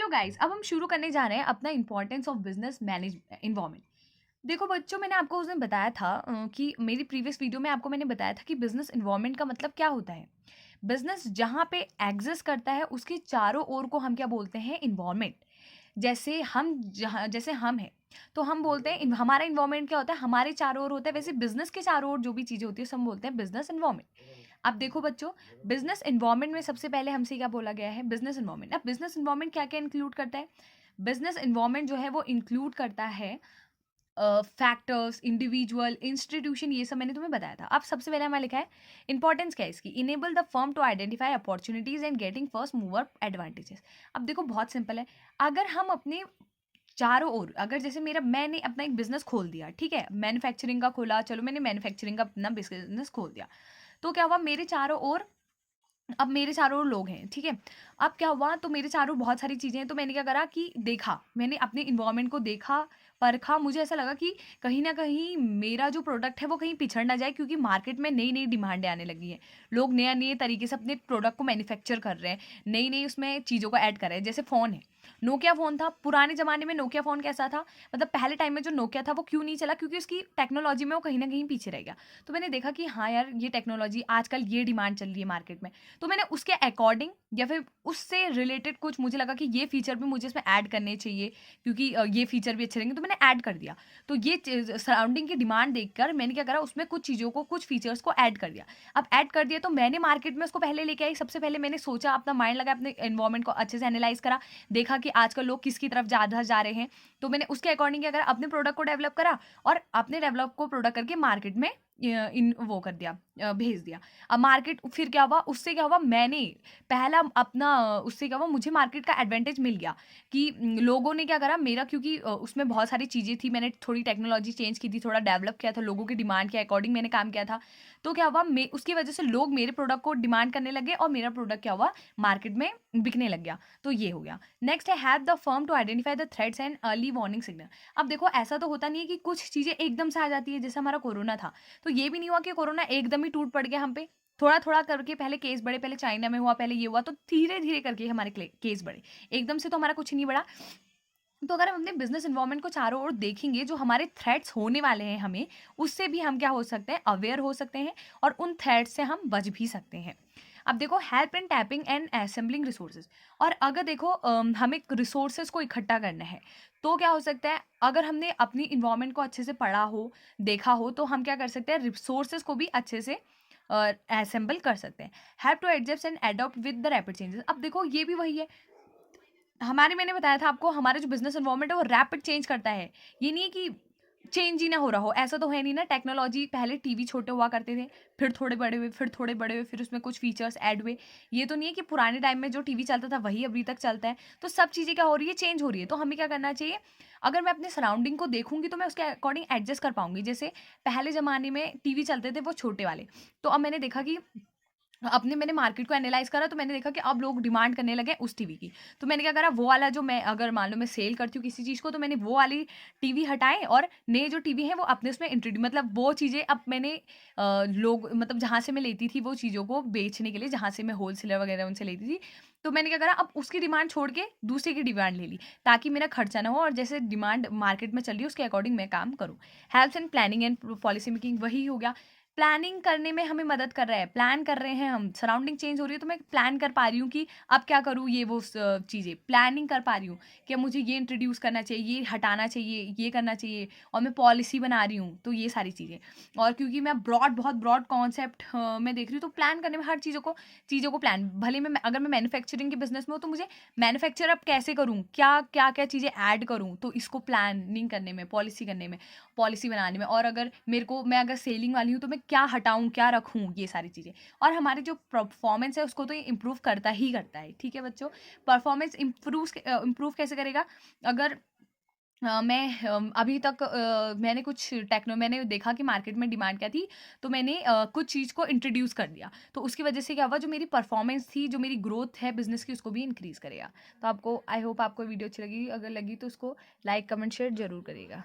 चलो गाइस, अब हम शुरू करने जा रहे हैं अपना importance of business manage environment. देखो बच्चों, मैंने आपको उस दिन बताया था कि मेरी प्रीवियस वीडियो में आपको मैंने बताया था कि बिजनेस इन्वायरमेंट का मतलब क्या होता है। बिजनेस जहाँ पे एग्जिस्ट करता है उसके चारों ओर को हम क्या बोलते हैं, इन्वायरमेंट। जैसे हम हैं, तो हम बोलते हैं हमारा इन्वायरमेंट क्या होता है, हमारे चारों ओर होता है। वैसे बिजनेस के चारों ओर जो भी चीजें होती है, सब हम बोलते हैं बिजनेस इन्वायरमेंट। अब देखो बच्चों, बिजनेस इन्वायरमेंट में सबसे पहले हमसे क्या बोला गया है, बिजनेस इन्वायरमेंट। अब बिजनेस इन्वायरमेंट क्या क्या इंक्लूड करता है? बिजनेस इन्वायरमेंट जो है वो इंक्लूड करता है फैक्टर्स, इंडिविजुअल, इंस्टीट्यूशन, ये सब मैंने तुम्हें बताया था। अब सबसे पहले हमारा लिखा है इंपॉर्टेंस क्या है इसकी, enable the firm to identify opportunities and getting first mover advantages. अब देखो बहुत सिंपल है। अगर हम अपने चारों ओर, अगर जैसे मैंने अपना एक बिजनेस खोल दिया, ठीक है, मैन्युफैक्चरिंग का खोला, चलो मैंने मैन्युफैक्चरिंग का अपना बिजनेस खोल दिया, तो क्या हुआ, मेरे चारों ओर, अब मेरे चारों ओर लोग हैं, ठीक है। अब क्या हुआ, तो मेरे चारों ओर बहुत सारी चीज़ें हैं, तो मैंने क्या करा कि देखा, मैंने अपने एनवायरनमेंट को देखा, परखा। मुझे ऐसा लगा कि कहीं न कहीं मेरा जो प्रोडक्ट है वो कहीं पिछड़ ना जाए, क्योंकि मार्केट में नई-नई डिमांडें आने लगी हैं। लोग नए-नए तरीके से अपने प्रोडक्ट को मैन्युफैक्चर कर रहे हैं, नई-नई उसमें चीज़ों को ऐड कर रहे हैं। जैसे फ़ोन है, नोकिया फ़ोन था, पुराने ज़माने में नोकिया फ़ोन कैसा था, मतलब पहले टाइम में जो नोकिया था वो क्यों नहीं चला, क्योंकि उसकी टेक्नोलॉजी में वो कहीं न कहीं पीछे रह गया। तो मैंने देखा कि हाँ यार, ये टेक्नोलॉजी आजकल ये डिमांड चल रही है मार्केट में। तो मैंने उसके अकॉर्डिंग या फिर उससे रिलेटेड कुछ मुझे लगा कि ये फीचर भी मुझे इसमें ऐड करने चाहिए, क्योंकि ये फीचर भी अच्छे रहेंगे, तो मैंने ऐड कर दिया। तो ये सराउंडिंग की डिमांड देखकर मैंने क्या करा, उसमें कुछ चीज़ों को, कुछ फीचर्स को ऐड कर दिया। अब ऐड कर दिया तो मैंने मार्केट में उसको पहले लेके आई। सबसे पहले मैंने सोचा, अपना माइंड लगा, अपने एनवायरमेंट को अच्छे से एनालाइज करा, देखा कि आजकल लोग किसकी तरफ ज़्यादा जा रहे हैं। तो मैंने उसके अकॉर्डिंग क्या करा, अपने प्रोडक्ट को डेवलप करा, और अपने डेवलप को प्रोडक्ट करके मार्केट में इन वो कर दिया, भेज दिया। अब मार्केट फिर क्या हुआ, उससे क्या हुआ, मैंने पहला अपना, उससे क्या हुआ, मुझे मार्केट का एडवांटेज मिल गया कि लोगों ने क्या करा मेरा, क्योंकि उसमें बहुत सारी चीज़ें थी, मैंने थोड़ी टेक्नोलॉजी चेंज की थी, थोड़ा डेवलप किया था, लोगों की डिमांड के अकॉर्डिंग मैंने काम किया था। तो क्या हुआ, मैं उसकी वजह से लोग मेरे प्रोडक्ट को डिमांड करने लगे, और मेरा प्रोडक्ट क्या हुआ, मार्केट में बिकने लग गया। तो ये हो गया। नेक्स्ट है, have the firm to identify the threats and early warning signal. अब देखो, ऐसा तो होता नहीं है कि कुछ चीज़ें एकदम से आ जाती है, जैसे हमारा कोरोना था। तो ये भी नहीं हुआ कि कोरोना एकदम ही टूट पड़ गया हम पे। थोड़ा-थोड़ा करके पहले केस बढ़े, पहले चाइना में हुआ, पहले ये हुआ, तो धीरे-धीरे करके हमारे केस बढ़े। एकदम से तो हमारा कुछ नहीं बढ़ा। तो अगर हम अपने बिज़नेस एनवायरनमेंट को चारों ओर देखेंगे, जो हमारे थ्रेट्स होने वाले हैं हमें, उससे भी हम क्या हो सकते हैं, अवेयर हो सकते हैं, और उन थ्रेट्स से हम बच भी सकते हैं। अब देखो, help in tapping and assembling resources. और अगर देखो, हमें रिसोर्सेज को इकट्ठा करना है, तो क्या हो सकता है, अगर हमने अपनी इन्वायरमेंट को अच्छे से पढ़ा हो, देखा हो, तो हम क्या कर सकते हैं, रिसोर्सेज को भी अच्छे से असेंबल कर सकते हैं। Have to adjust and adopt with the rapid changes. अब देखो, ये भी वही है, मैंने बताया था आपको, हमारा जो बिज़नेस एनवायरनमेंट है वो रैपिड चेंज करता है। ये नहीं है कि चेंज ही ना हो रहा हो, ऐसा तो है नहीं ना। टेक्नोलॉजी, पहले टीवी छोटे हुआ करते थे, फिर थोड़े बड़े हुए, फिर थोड़े बड़े हुए, फिर उसमें कुछ फीचर्स ऐड हुए। ये तो नहीं है कि पुराने टाइम में जो टीवी चलता था वही अभी तक चलता है। तो सब चीज़ें क्या हो रही है, चेंज हो रही है। तो हमें क्या करना चाहिए, अगर मैं अपने सराउंडिंग को देखूँगी तो मैं उसके अकॉर्डिंग एडजस्ट कर पाऊँगी। जैसे पहले ज़माने में टीवी चलते थे वो छोटे वाले, तो अब मैंने देखा कि मैंने मार्केट को एनालाइज़ करा, तो मैंने देखा कि अब लोग डिमांड करने लगे उस टीवी की। तो मैंने क्या करा, वो वाला, जो मैं अगर मान लो मैं सेल करती हूँ किसी चीज़ को, तो मैंने वो वाली टीवी हटाए, और नए जो टीवी हैं वो अपने उसमें मतलब वो चीज़ें अब मैंने लोग, मतलब जहाँ से मैं लेती थी वो चीज़ों को बेचने के लिए, जहाँ से मैं होलसेलर वगैरह उनसे लेती थी, तो मैंने क्या करा, अब उसकी डिमांड छोड़ के दूसरे की डिमांड ले ली, ताकि मेरा खर्चा ना हो, और जैसे डिमांड मार्केट में चल रही है उसके अकॉर्डिंग मैं काम करूँ। Helps in planning and policy making, वही हो गया। प्लानिंग करने में हमें मदद कर रहा है, प्लान कर रहे हैं हम, सराउंडिंग चेंज हो रही है, तो मैं प्लान कर पा रही हूँ कि अब क्या करूँ, ये वो चीज़ें प्लानिंग कर पा रही हूँ कि अब मुझे ये इंट्रोड्यूस करना चाहिए, ये हटाना चाहिए, ये करना चाहिए, और मैं पॉलिसी बना रही हूँ, तो ये सारी चीज़ें। और क्योंकि मैं बहुत ब्रॉड कॉन्सेप्ट में देख रही हूँ, तो प्लान करने में हर चीज़ों को प्लान, भले मैं अगर मैं मैन्युफैक्चरिंग के बिजनेस में हूँ, तो मुझे मैन्युफैक्चर अब कैसे करूँ, क्या चीज़ें ऐड करूँ, तो इसको प्लानिंग करने में, पॉलिसी करने में, पॉलिसी बनाने में, और अगर मैं अगर सेलिंग वाली हूँ, तो मैं क्या हटाऊँ, क्या रखूँ, ये सारी चीज़ें। और हमारी जो परफॉर्मेंस है उसको तो ये इम्प्रूव करता ही करता है, ठीक है बच्चों। परफॉर्मेंस इम्प्रूव कैसे करेगा, अगर अभी तक मैंने देखा कि मार्केट में डिमांड क्या थी, तो मैंने कुछ चीज़ को इंट्रोड्यूस कर दिया, तो उसकी वजह से क्या हुआ, जो मेरी परफॉर्मेंस थी, जो मेरी ग्रोथ है बिजनेस की, उसको भी इंक्रीज करेगा। तो आपको, आई होप आपको वीडियो अच्छी लगी, अगर लगी तो उसको लाइक कमेंट शेयर जरूर करिएगा।